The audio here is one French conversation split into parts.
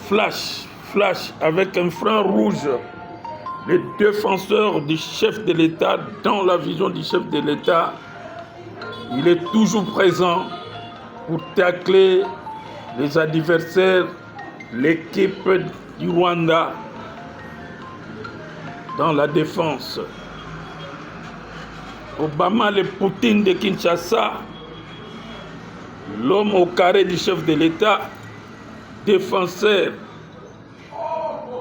flash avec un franc rouge. Les défenseurs du chef de l'État, dans la vision du chef de l'État, il est toujours présent pour tacler les adversaires, l'équipe du Rwanda dans la défense. Obama, le Poutine de Kinshasa, l'homme au carré du chef de l'État, défenseur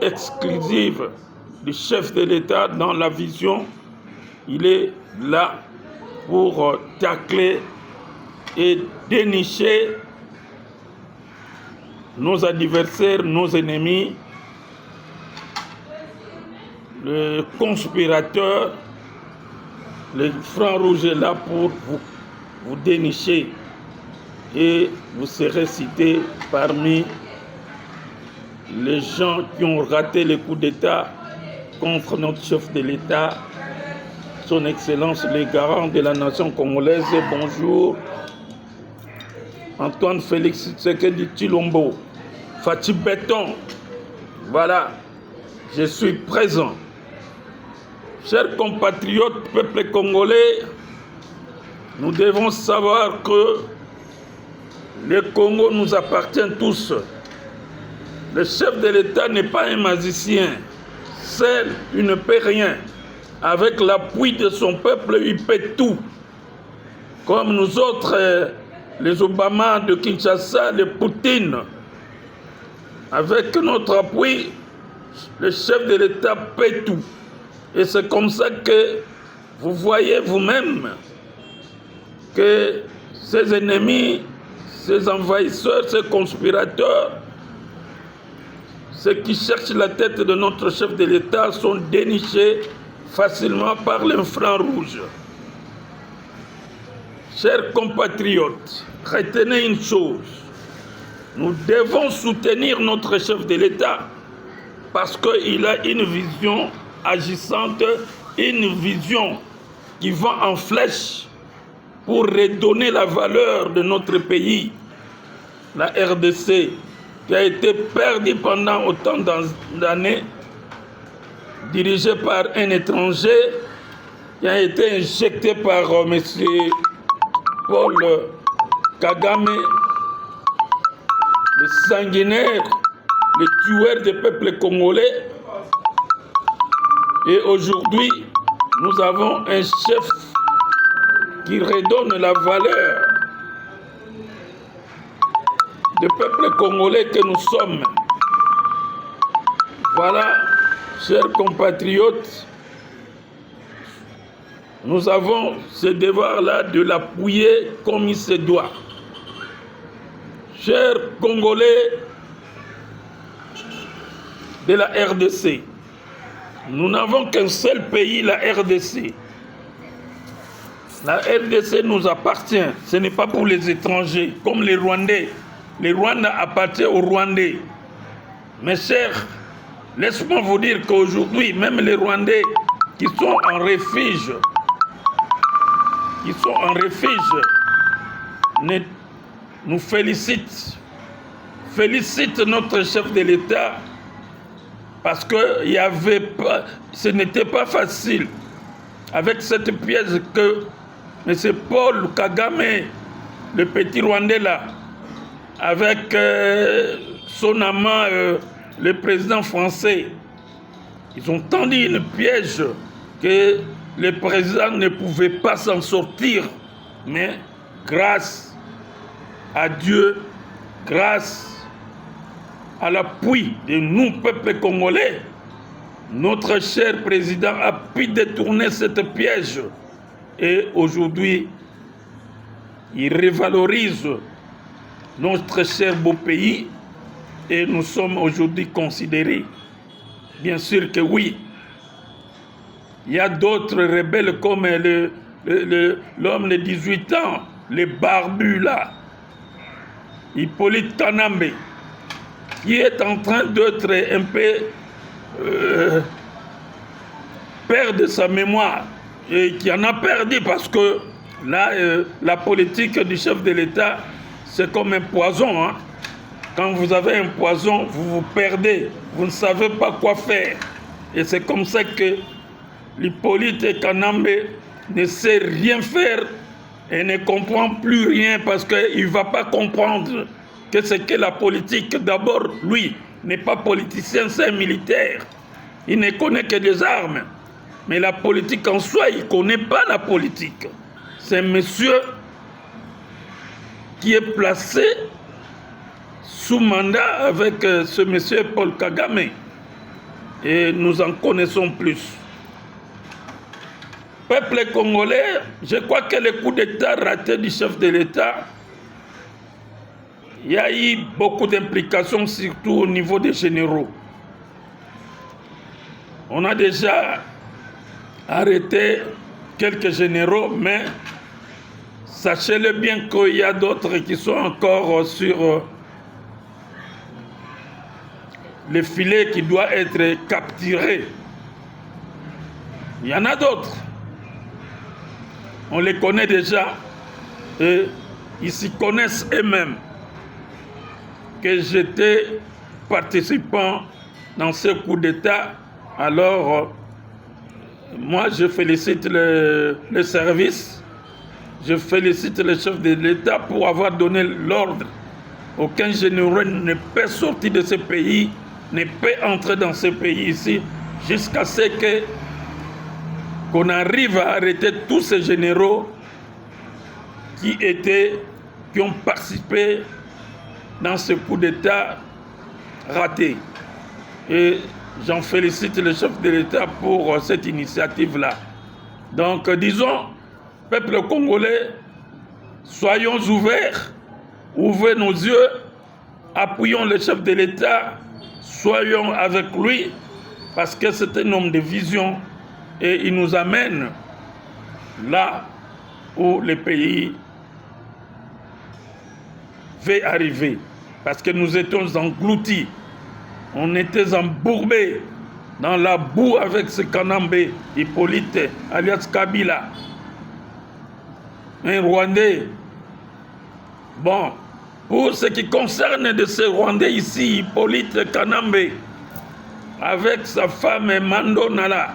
exclusif du chef de l'État dans la vision, il est là pour tacler et dénicher nos adversaires, nos ennemis, le conspirateur, le franc rouge est là pour vous dénicher et vous serez cité parmi les gens qui ont raté le coup d'État contre notre chef de l'État, son Excellence le garant de la nation congolaise. Bonjour, Antoine Félix Tshisekedi Tshilombo, Fatih Béton. Voilà, je suis présent. Chers compatriotes, peuple congolais, nous devons savoir que le Congo nous appartient tous. Le chef de l'État n'est pas un magicien. Seul, il ne peut rien. Avec l'appui de son peuple, il peut tout. Comme nous autres, les Obama de Kinshasa, les Poutine. Avec notre appui, le chef de l'État peut tout. Et c'est comme ça que vous voyez vous-même que ces ennemis, ces envahisseurs, ces conspirateurs, ceux qui cherchent la tête de notre chef de l'État sont dénichés facilement par l'infra rouge. Chers compatriotes, retenez une chose. Nous devons soutenir notre chef de l'État parce qu'il a une vision agissante, une vision qui va en flèche pour redonner la valeur de notre pays, la RDC, qui a été perdue pendant autant d'années, dirigée par un étranger, qui a été injecté par M. Paul Kagame, le sanguinaire, le tueur des peuples congolais. Et aujourd'hui, nous avons un chef qui redonne la valeur du peuple congolais que nous sommes. Voilà, chers compatriotes, nous avons ce devoir-là de l'appuyer comme il se doit. Chers Congolais de la RDC, nous n'avons qu'un seul pays, la RDC. La RDC nous appartient, ce n'est pas pour les étrangers, comme les Rwandais. Les Rwandais appartiennent aux Rwandais. Mes chers, laisse-moi vous dire qu'aujourd'hui, même les Rwandais qui sont en refuge, nous félicitent notre chef de l'État parce que ce n'était pas facile avec cette pièce que M. Paul Kagame, le petit Rwandais là, avec son amant, le président français, ils ont tendu une piège que le président ne pouvait pas s'en sortir. Mais grâce à Dieu, grâce à l'appui de nous, peuple congolais, notre cher président a pu détourner cette piège. Et aujourd'hui, il revalorise notre cher beau pays et nous sommes aujourd'hui considérés. Bien sûr que oui. Il y a d'autres rebelles comme l'homme de 18 ans, les barbus là, Hippolyte Kanambe, qui est en train d'être un peu perdre sa mémoire et qui en a perdu parce que là, la politique du chef de l'État, c'est comme un poison. Hein. Quand vous avez un poison, vous vous perdez. Vous ne savez pas quoi faire. Et c'est comme ça que l'Hippolyte Kanambe ne sait rien faire et ne comprend plus rien parce qu'il ne va pas comprendre que c'est que la politique. D'abord, lui n'est pas politicien, c'est un militaire. Il ne connaît que des armes. Mais la politique en soi, il ne connaît pas la politique. C'est un monsieur qui est placé sous mandat avec ce monsieur Paul Kagame. Et nous en connaissons plus. Peuple congolais, je crois que le coup d'État raté du chef de l'État, il y a eu beaucoup d'implications, surtout au niveau des généraux. On a déjà arrêté quelques généraux, mais sachez-le bien qu'il y a d'autres qui sont encore sur le filet qui doit être capturé. Il y en a d'autres. On les connaît déjà et ils s'y connaissent eux-mêmes que j'étais participant dans ce coup d'État. Alors, moi, je félicite le service, je félicite le chef de l'État pour avoir donné l'ordre. Aucun général ne peut sortir de ce pays, ne peut entrer dans ce pays ici, jusqu'à ce qu'on arrive à arrêter tous ces généraux qui ont participé dans ce coup d'État raté. Et j'en félicite le chef de l'État pour cette initiative-là. Donc, disons, peuple congolais, soyons ouverts, ouvrez nos yeux, appuyons le chef de l'État, soyons avec lui, parce que c'est un homme de vision et il nous amène là où le pays va arriver. Parce que nous étions engloutis, on était embourbés dans la boue avec ce Kanambe, Hippolyte, alias Kabila, un Rwandais. Bon, pour ce qui concerne de ce Rwandais ici, Hippolyte Kanambe, avec sa femme Mando Nala.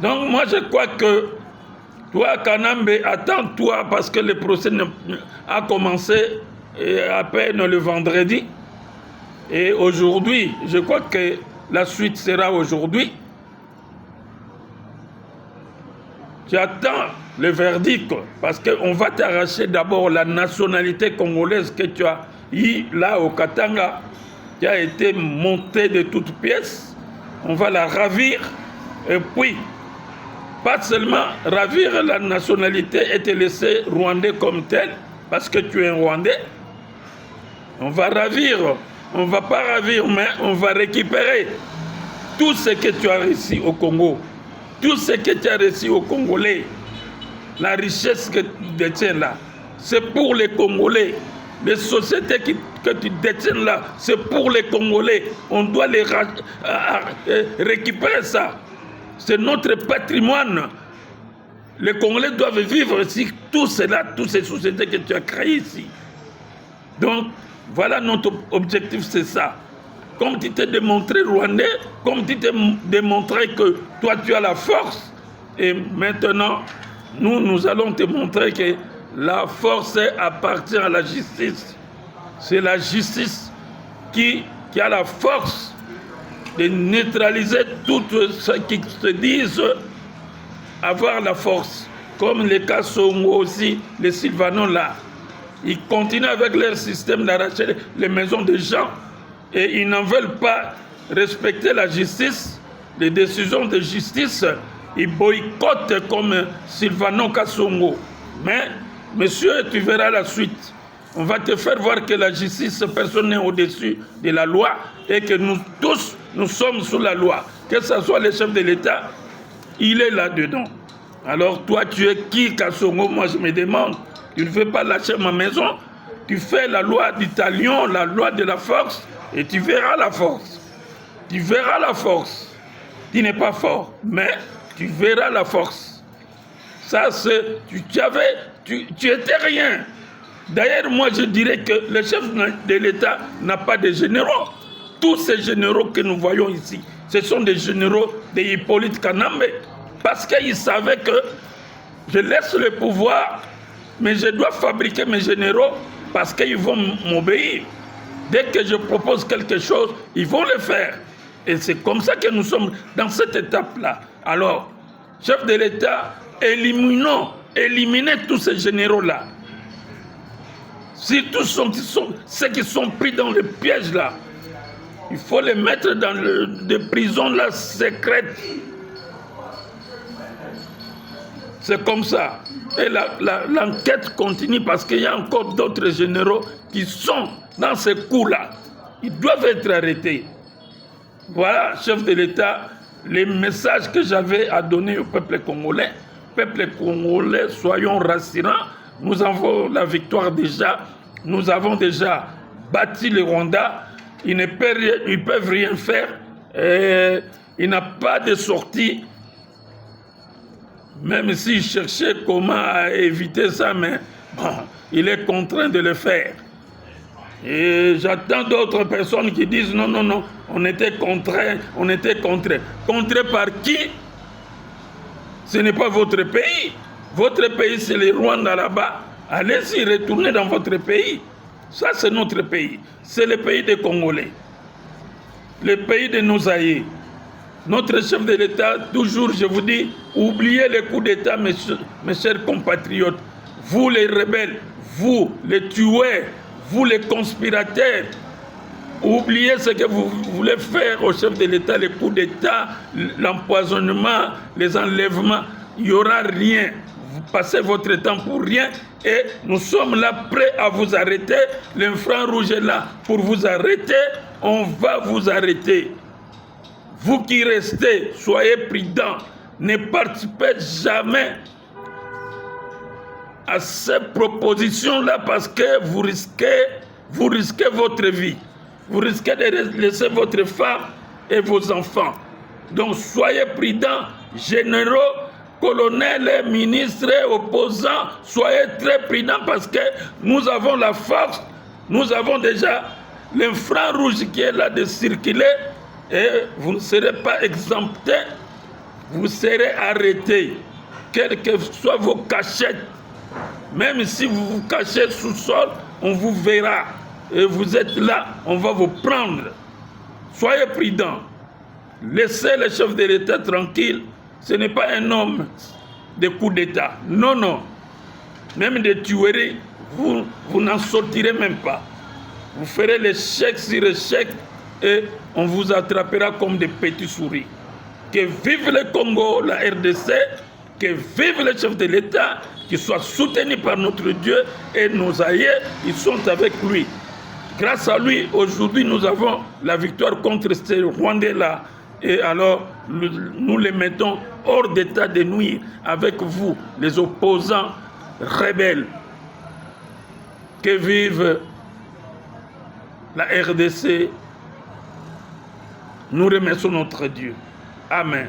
Donc moi je crois que toi Kanambe, attends-toi parce que le procès a commencé à peine le vendredi. Et aujourd'hui, je crois que la suite sera aujourd'hui. Tu attends le verdict parce qu'on va t'arracher d'abord la nationalité congolaise que tu as eu là au Katanga, qui a été montée de toutes pièces. On va la ravir et puis, pas seulement ravir la nationalité et te laisser rwandais comme tel, parce que tu es un rwandais. On va ravir, on ne va pas ravir, mais on va récupérer tout ce que tu as réussi au Congo, tout ce que tu as réussi aux Congolais, la richesse que tu détiens là, c'est pour les Congolais. Les sociétés que tu détiens là, c'est pour les Congolais. On doit les récupérer ça. C'est notre patrimoine. Les Congolais doivent vivre ici, tout cela, toutes ces sociétés que tu as créées ici. Donc, voilà notre objectif, c'est ça. Comme tu t'es démontré rwandais, comme tu t'es démontré que toi tu as la force, et maintenant, nous allons te montrer que la force appartient à la justice. C'est la justice qui a la force de neutraliser tout ce qui se disent avoir la force. Comme les Kassongo aussi, les Sylvanon là. Ils continuent avec leur système d'arracher les maisons des gens et ils n'en veulent pas respecter la justice, les décisions de justice. Ils boycottent comme Sylvanon Kassongo. Mais, monsieur, tu verras la suite. On va te faire voir que la justice, personne n'est au-dessus de la loi et que nous tous, nous sommes sous la loi. Que ce soit le chef de l'État, il est là-dedans. Alors toi, tu es qui, Kassongo? Moi, je me demande. Tu ne veux pas lâcher ma maison. Tu fais la loi du talion, la loi de la force, et tu verras la force. Tu verras la force. Tu n'es pas fort, mais tu verras la force. Ça, c'est... Tu étais rien. D'ailleurs, moi je dirais que le chef de l'État n'a pas de généraux. Tous ces généraux que nous voyons ici, ce sont des généraux de Hippolyte Kanambe. Parce qu'il savait que je laisse le pouvoir, mais je dois fabriquer mes généraux parce qu'ils vont m'obéir. Dès que je propose quelque chose, ils vont le faire. Et c'est comme ça que nous sommes dans cette étape-là. Alors, chef de l'État, éliminez tous ces généraux-là. Surtout ceux qui sont pris dans le piège-là. Il faut les mettre dans des prisons-là secrètes. C'est comme ça. Et l'enquête continue parce qu'il y a encore d'autres généraux qui sont dans ce coup-là. Ils doivent être arrêtés. Voilà, chef de l'État, les messages que j'avais à donner au peuple congolais. Peuple congolais, soyons rassurants. Nous avons la victoire déjà. Nous avons déjà bâti le Rwanda. Ils ne peuvent rien faire. Il n'a pas de sortie. Même s'il cherchait comment éviter ça, mais bon, il est contraint de le faire. Et j'attends d'autres personnes qui disent non, on était contraint. Contraint par qui? Ce n'est pas votre pays. Votre pays, c'est le Rwanda là-bas. Allez-y, retournez dans votre pays. Ça, c'est notre pays. C'est le pays des Congolais. Le pays de nos aïeux. Notre chef de l'État, toujours, je vous dis, oubliez les coups d'État, mes chers compatriotes. Vous, les rebelles, vous, les tueurs, vous, les conspirateurs, oubliez ce que vous voulez faire au chef de l'État, les coups d'État, l'empoisonnement, les enlèvements. Il n'y aura rien. Vous passez votre temps pour rien et nous sommes là prêts à vous arrêter. L'infrarouge est là pour vous arrêter. On va vous arrêter. Vous qui restez, soyez prudents. Ne participez jamais à ces propositions-là parce que vous risquez votre vie. Vous risquez de laisser votre femme et vos enfants. Donc soyez prudents, généraux, colonels, ministres, opposants, soyez très prudents parce que nous avons la force, nous avons déjà l'infrarouge qui est là de circuler et vous ne serez pas exemptés, vous serez arrêtés, quelles que soient vos cachettes. Même si vous vous cachez sous sol, on vous verra. Et vous êtes là, on va vous prendre. Soyez prudents. Laissez le chef de l'État tranquille. Ce n'est pas un homme de coup d'État. Non. Même des tueries, vous n'en sortirez même pas. Vous ferez l'échec sur échec et on vous attrapera comme des petits souris. Que vive le Congo, la RDC, que vive le chef de l'État, qu'il soit soutenu par notre Dieu et nos aïeux, ils sont avec lui. Grâce à lui, aujourd'hui, nous avons la victoire contre ces Rwandais-là. Et alors, nous les mettons hors d'état de nuire avec vous, les opposants rebelles. Que vive la RDC. Nous remercions notre Dieu. Amen.